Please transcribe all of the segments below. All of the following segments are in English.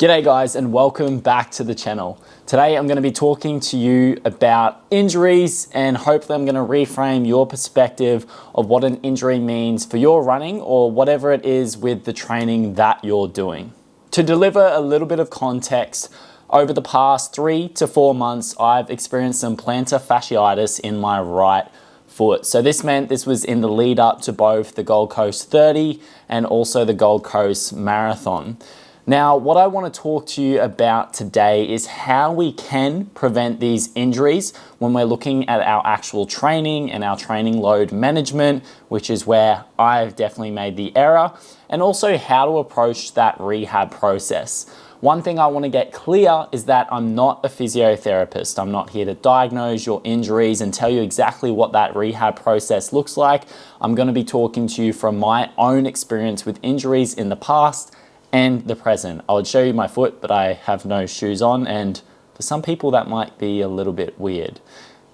G'day guys and welcome back to the channel. Today I'm going to be talking to you about injuries and hopefully I'm going to reframe your perspective of what an injury means for your running or whatever it is with the training that you're doing. To deliver a little bit of context, over the past 3 to 4 months I've experienced some plantar fasciitis in my right foot. So this meant this was in the lead up to both the Gold Coast 30 and also the Gold Coast Marathon. Now, what I want to talk to you about today is how we can prevent these injuries when we're looking at our actual training and our training load management, which is where I've definitely made the error, and also how to approach that rehab process. One thing I want to get clear is that I'm not a physiotherapist. I'm not here to diagnose your injuries and tell you exactly what that rehab process looks like. I'm going to be talking to you from my own experience with injuries in the past and the present. I would show you my foot, but I have no shoes on, and for some people that might be a little bit weird.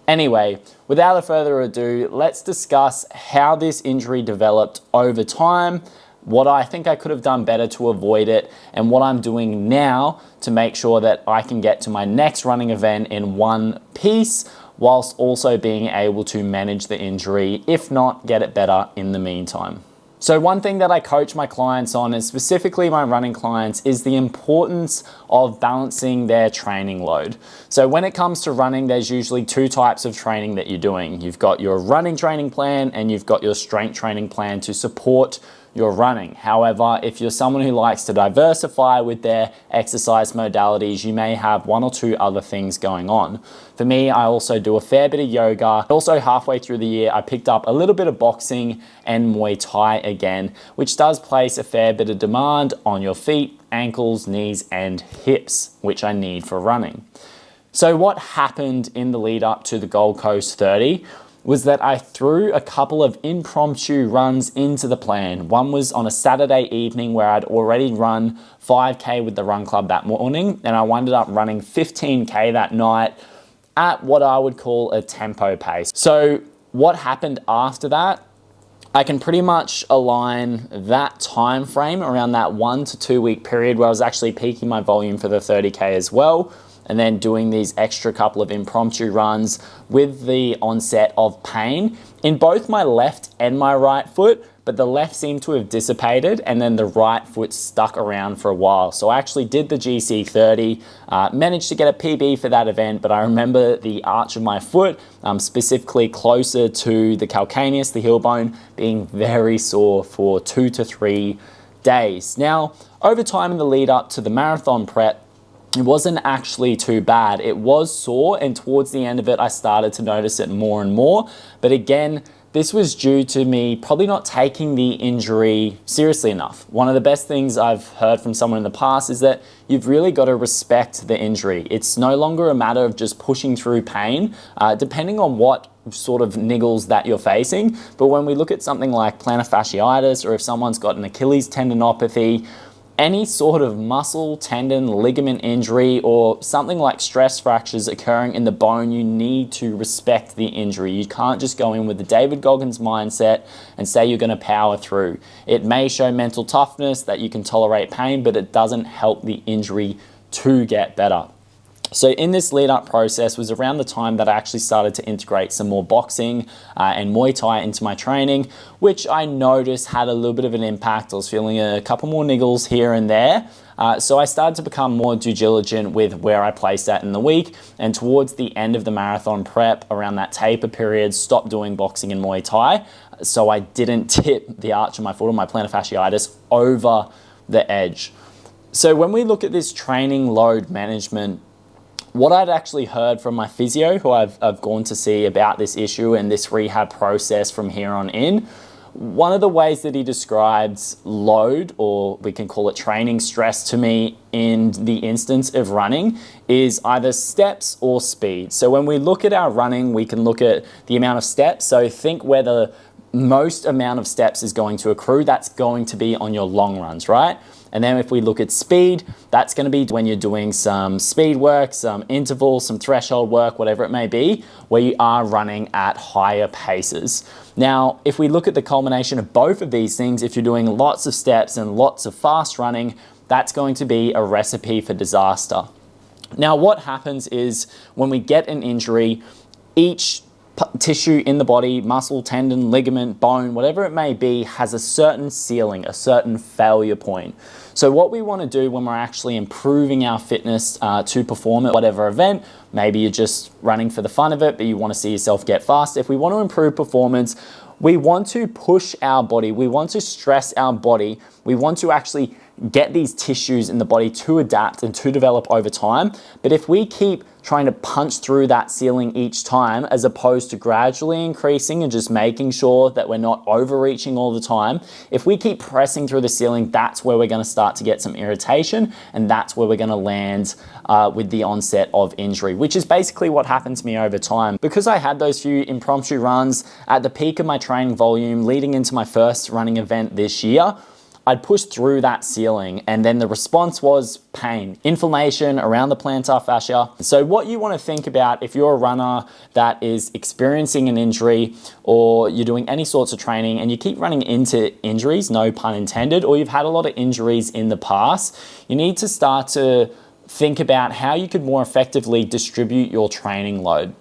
Anyway, without further ado, let's discuss how this injury developed over time, what I think I could have done better to avoid it, and what I'm doing now to make sure that I can get to my next running event in one piece, whilst also being able to manage the injury, if not get it better in the meantime. So one thing that I coach my clients on, and specifically my running clients, is the importance of balancing their training load. So when it comes to running, there's usually 2 types of training that you're doing. You've got your running training plan and you've got your strength training plan to support your running. However, if you're someone who likes to diversify with their exercise modalities, you may have 1 or 2 other things going on. For me, I also do a fair bit of yoga. Also, halfway through the year, I picked up a little bit of boxing and Muay Thai again, which does place a fair bit of demand on your feet, ankles, knees, and hips, which I need for running. So what happened in the lead up to the Gold Coast 30 was that I threw a couple of impromptu runs into the plan. One was on a Saturday evening where I'd already run 5K with the run club that morning, and I ended up running 15K that night at what I would call a tempo pace. So what happened after that, I can pretty much align that time frame around that 1 to 2 week period where I was actually peaking my volume for the 30K as well, and then doing these extra couple of impromptu runs with the onset of pain in both my left and my right foot, but the left seemed to have dissipated and then the right foot stuck around for a while. So I actually did the GC30, managed to get a PB for that event, but I remember the arch of my foot, specifically closer to the calcaneus, the heel bone, being very sore for 2 to 3 days. Now, over time in the lead up to the marathon prep, it wasn't actually too bad. It was sore, and towards the end of it, I started to notice it more and more. But again, this was due to me probably not taking the injury seriously enough. One of the best things I've heard from someone in the past is that you've really got to respect the injury. It's no longer a matter of just pushing through pain, depending on what sort of niggles that you're facing. But when we look at something like plantar fasciitis, or if someone's got an Achilles tendinopathy, any sort of muscle, tendon, ligament injury, or something like stress fractures occurring in the bone, you need to respect the injury. You can't just go in with the David Goggins mindset and say you're going to power through. It may show mental toughness, that you can tolerate pain, but it doesn't help the injury to get better. So in this lead up process was around the time that I actually started to integrate some more boxing and Muay Thai into my training, which I noticed had a little bit of an impact. I was feeling a couple more niggles here and there. So I started to become more due diligent with where I placed that in the week, and towards the end of the marathon prep, around that taper period, stopped doing boxing and Muay Thai, so I didn't tip the arch of my foot or my plantar fasciitis over the edge. So when we look at this training load management, what I'd actually heard from my physio, who I've gone to see about this issue and this rehab process from here on in, one of the ways that he describes load, or we can call it training stress to me in the instance of running, is either steps or speed. So when we look at our running, we can look at the amount of steps. So think where the most amount of steps is going to accrue, that's going to be on your long runs, right? And then if we look at speed, that's going to be when you're doing some speed work, some interval, some threshold work, whatever it may be, where you are running at higher paces. Now, if we look at the culmination of both of these things, if you're doing lots of steps and lots of fast running, that's going to be a recipe for disaster. Now, what happens is when we get an injury, each tissue in the body, muscle, tendon, ligament, bone, whatever it may be, has a certain ceiling, a certain failure point. So what we want to do when we're actually improving our fitness to perform at whatever event, maybe you're just running for the fun of it, but you want to see yourself get fast. If we want to improve performance, we want to push our body, we want to stress our body, we want to actually get these tissues in the body to adapt and to develop over time. But if we keep trying to punch through that ceiling each time, as opposed to gradually increasing and just making sure that we're not overreaching all the time, if we keep pressing through the ceiling, that's where we're going to start to get some irritation, and that's where we're going to land with the onset of injury, which is basically what happened to me over time. Because I had those few impromptu runs at the peak of my training volume leading into my first running event this year, I'd push through that ceiling, and then the response was pain, inflammation around the plantar fascia. So what you want to think about if you're a runner that is experiencing an injury, or you're doing any sorts of training and you keep running into injuries, no pun intended, or you've had a lot of injuries in the past, you need to start to think about how you could more effectively distribute your training load.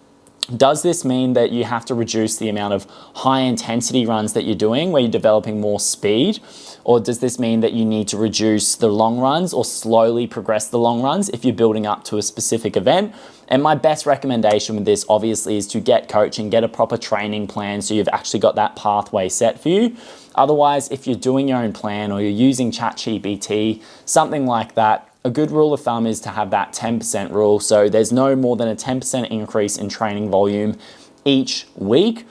Does this mean that you have to reduce the amount of high intensity runs that you're doing where you're developing more speed? Or does this mean that you need to reduce the long runs or slowly progress the long runs if you're building up to a specific event? And my best recommendation with this obviously is to get coaching, get a proper training plan so you've actually got that pathway set for you. Otherwise, if you're doing your own plan or you're using ChatGPT, something like that, a good rule of thumb is to have that 10% rule. So there's no more than a 10% increase in training volume each week.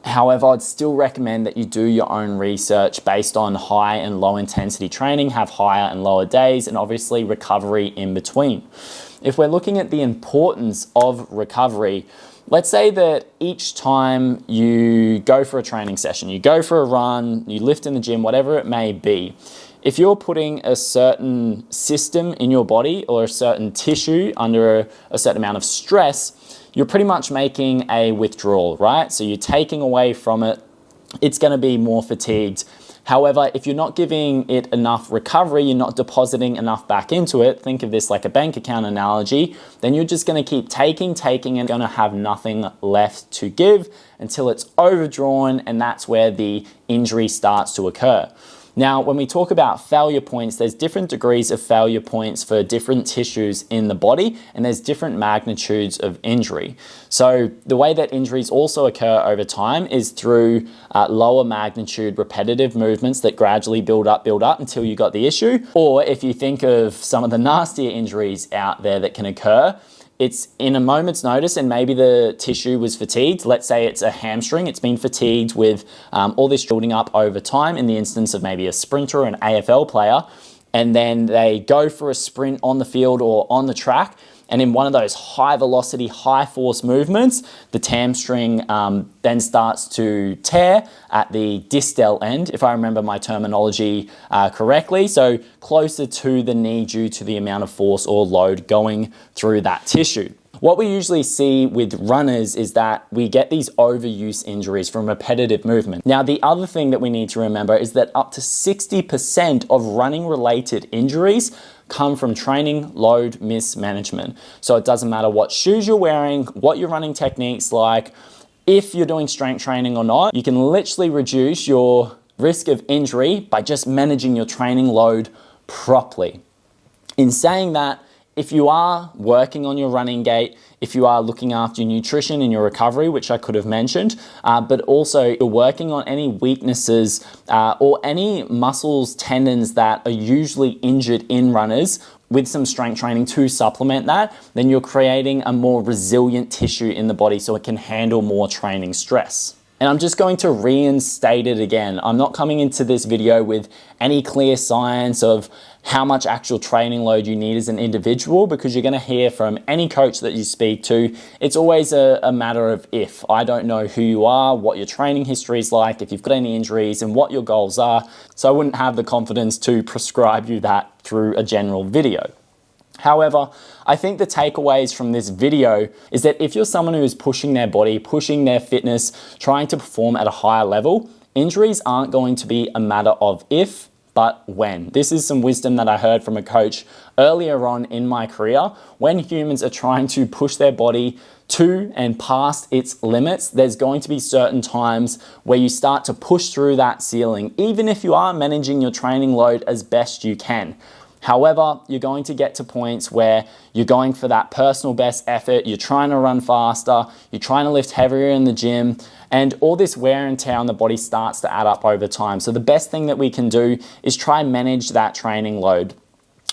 However, I'd still recommend that you do your own research based on high and low intensity training, have higher and lower days, and obviously recovery in between. If we're looking at the importance of recovery, let's say that each time you go for a training session, you go for a run, you lift in the gym, whatever it may be, if you're putting a certain system in your body or a certain tissue under a certain amount of stress, you're pretty much making a withdrawal, right? So you're taking away from it, it's gonna be more fatigued. However, if you're not giving it enough recovery, you're not depositing enough back into it, think of this like a bank account analogy, then you're just gonna keep taking, and gonna have nothing left to give until it's overdrawn, and that's where the injury starts to occur. Now, when we talk about failure points, there's different degrees of failure points for different tissues in the body, and there's different magnitudes of injury. So the way that injuries also occur over time is through lower magnitude repetitive movements that gradually build up until you got the issue. Or if you think of some of the nastier injuries out there that can occur, it's in a moment's notice and maybe the tissue was fatigued. Let's say it's a hamstring. It's been fatigued with all this building up over time in the instance of maybe a sprinter or an AFL player. And then they go for a sprint on the field or on the track. And in one of those high velocity, high force movements, the hamstring then starts to tear at the distal end, if I remember my terminology correctly. So closer to the knee due to the amount of force or load going through that tissue. What we usually see with runners is that we get these overuse injuries from repetitive movement. Now, the other thing that we need to remember is that up to 60% of running related injuries come from training load mismanagement. So it doesn't matter what shoes you're wearing, what your running technique's like, if you're doing strength training or not, you can literally reduce your risk of injury by just managing your training load properly. In saying that, if you are working on your running gait, if you are looking after your nutrition and your recovery, which I could have mentioned, but also you're working on any weaknesses or any muscles, tendons that are usually injured in runners with some strength training to supplement that, then you're creating a more resilient tissue in the body so it can handle more training stress. And I'm just going to reinstate it again. I'm not coming into this video with any clear science of how much actual training load you need as an individual, because you're going to hear from any coach that you speak to, it's always a matter of if. I don't know who you are, what your training history is like, if you've got any injuries and what your goals are. So I wouldn't have the confidence to prescribe you that through a general video. However, I think the takeaways from this video is that if you're someone who is pushing their body, pushing their fitness, trying to perform at a higher level, injuries aren't going to be a matter of if, but when. This is some wisdom that I heard from a coach earlier on in my career. When humans are trying to push their body to and past its limits, there's going to be certain times where you start to push through that ceiling, even if you are managing your training load as best you can. However, you're going to get to points where you're going for that personal best effort, you're trying to run faster, you're trying to lift heavier in the gym, and all this wear and tear on the body starts to add up over time. So the best thing that we can do is try and manage that training load.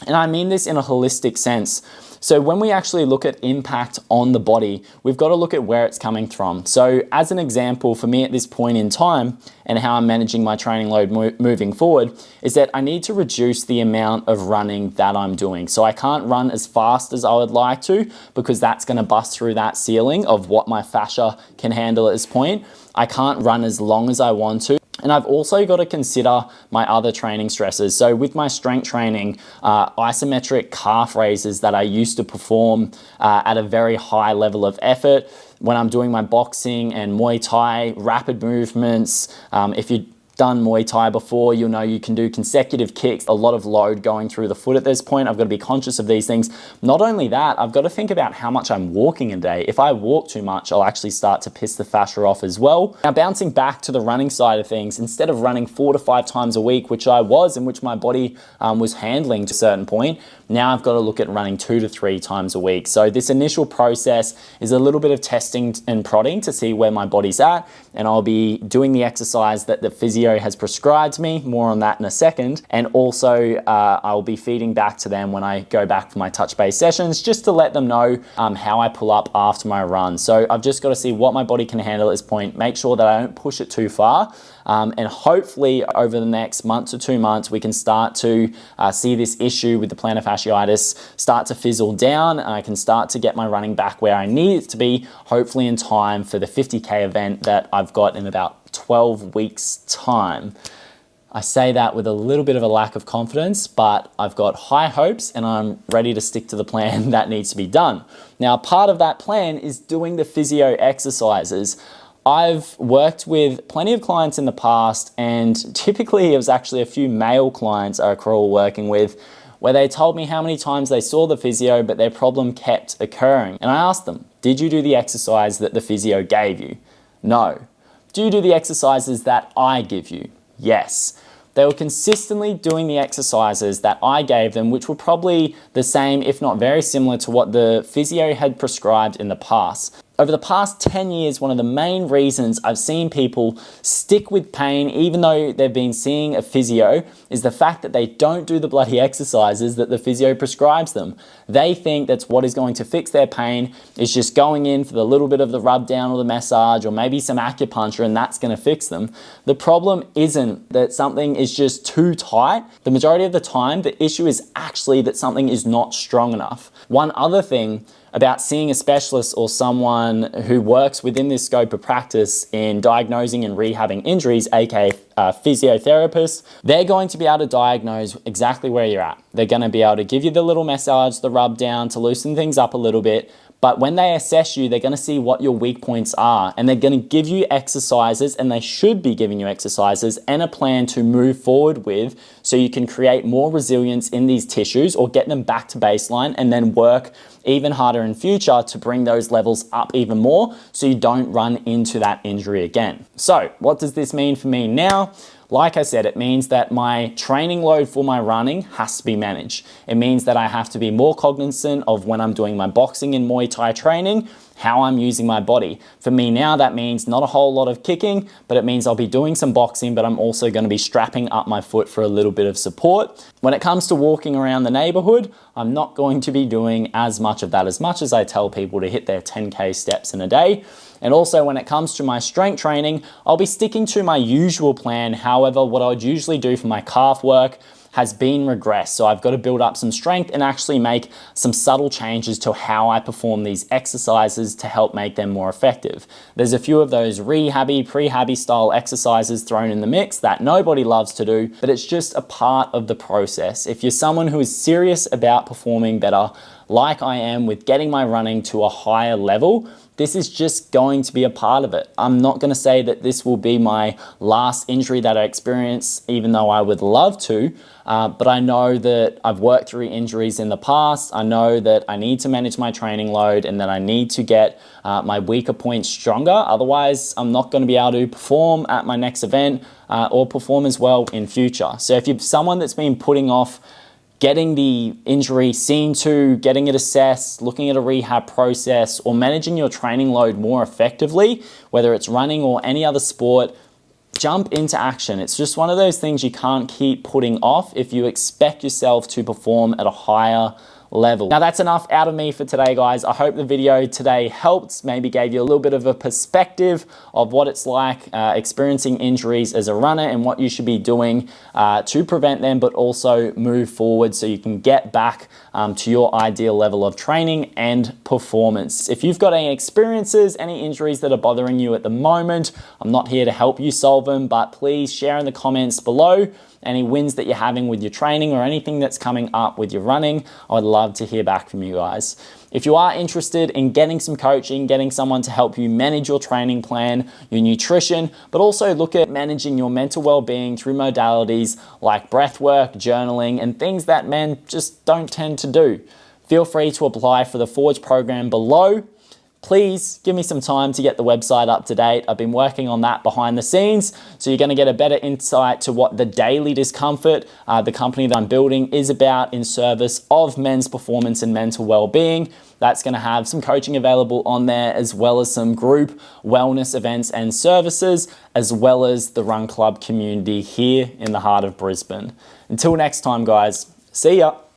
And I mean this in a holistic sense. So when we actually look at impact on the body, we've got to look at where it's coming from. So as an example, for me at this point in time and how I'm managing my training load moving forward is that I need to reduce the amount of running that I'm doing. So I can't run as fast as I would like to because that's going to bust through that ceiling of what my fascia can handle at this point. I can't run as long as I want to. And I've also got to consider my other training stresses. So with my strength training, isometric calf raises that I used to perform at a very high level of effort, when I'm doing my boxing and Muay Thai, rapid movements, if you done Muay Thai before, you'll know you can do consecutive kicks, a lot of load going through the foot at this point. I've got to be conscious of these things. Not only that, I've got to think about how much I'm walking a day. If I walk too much, I'll actually start to piss the fascia off as well. Now, bouncing back to the running side of things, instead of running 4 to 5 times a week, which I was and which my body was handling to a certain point, now I've got to look at running 2 to 3 times a week. So this initial process is a little bit of testing and prodding to see where my body's at, and I'll be doing the exercise that the physio has prescribed me, more on that in a second, and also I'll be feeding back to them when I go back for my touch-based sessions, just to let them know how I pull up after my run. So I've just got to see what my body can handle at this point, make sure that I don't push it too far, and hopefully over the next month to 2 months we can start to see this issue with the plantar fasciitis start to fizzle down, and I can start to get my running back where I need it to be, hopefully in time for the 50K event that I've got in about 12 weeks time. I say that with a little bit of a lack of confidence, but I've got high hopes and I'm ready to stick to the plan that needs to be done. Now, part of that plan is doing the physio exercises. I've worked with plenty of clients in the past, and typically it was actually a few male clients I recall working with where they told me how many times they saw the physio, but their problem kept occurring. And I asked them, did you do the exercise that the physio gave you? No. Do you do the exercises that I give you? Yes. They were consistently doing the exercises that I gave them, which were probably the same, if not very similar to what the physio had prescribed in the past. Over the past 10 years, one of the main reasons I've seen people stick with pain, even though they've been seeing a physio, is the fact that they don't do the bloody exercises that the physio prescribes them. They think that's what is going to fix their pain, is just going in for the little bit of the rub down or the massage or maybe some acupuncture, and that's going to fix them. The problem isn't that something is just too tight. The majority of the time, the issue is actually that something is not strong enough. One other thing about seeing a specialist or someone who works within this scope of practice in diagnosing and rehabbing injuries, aka physiotherapists, they're going to be able to diagnose exactly where you're at. They're going to be able to give you the little massage, the rub down to loosen things up a little bit. But when they assess you, they're going to see what your weak points are, and they're going to give you exercises, and they should be giving you exercises and a plan to move forward with so you can create more resilience in these tissues or get them back to baseline and then work even harder in future to bring those levels up even more so you don't run into that injury again. So what does this mean for me now? Like I said, it means that my training load for my running has to be managed. It means that I have to be more cognizant of when I'm doing my boxing and Muay Thai training, how I'm using my body. For me now, that means not a whole lot of kicking, but it means I'll be doing some boxing, but I'm also going to be strapping up my foot for a little bit of support. When it comes to walking around the neighborhood, I'm not going to be doing as much of that, as much as I tell people to hit their 10K steps in a day. And also when it comes to my strength training, I'll be sticking to my usual plan. However, what I would usually do for my calf work has been regressed. So I've got to build up some strength and actually make some subtle changes to how I perform these exercises to help make them more effective. There's a few of those rehabby, prehabby style exercises thrown in the mix that nobody loves to do, but it's just a part of the process. If you're someone who is serious about performing better, like I am with getting my running to a higher level, this is just going to be a part of it. I'm not going to say that this will be my last injury that I experience, even though I would love to, but I know that I've worked through injuries in the past. I know that I need to manage my training load and that I need to get my weaker points stronger. Otherwise, I'm not going to be able to perform at my next event or perform as well in future. So if you're someone that's been putting off getting the injury seen to, getting it assessed, looking at a rehab process, or managing your training load more effectively, whether it's running or any other sport, jump into action. It's just one of those things you can't keep putting off if you expect yourself to perform at a higher level. Now that's enough out of me for today, guys. I hope the video today helped, maybe gave you a little bit of a perspective of what it's like experiencing injuries as a runner and what you should be doing to prevent them, but also move forward so you can get back to your ideal level of training and performance. If you've got any experiences, any injuries that are bothering you at the moment, I'm not here to help you solve them, but please share in the comments below any wins that you're having with your training or anything that's coming up with your running. I would love to hear back from you guys. If you are interested in getting some coaching, getting someone to help you manage your training plan, your nutrition, but also look at managing your mental well-being through modalities like breath work, journaling, and things that men just don't tend to do, feel free to apply for the Forge program below. Please give me some time to get the website up to date. I've been working on that behind the scenes, so you're going to get a better insight to what the Daily Discomfort, the company that I'm building, is about in service of men's performance and mental well-being. That's going to have some coaching available on there, as well as some group wellness events and services, as well as the Run Club community here in the heart of Brisbane. Until next time, guys, see ya.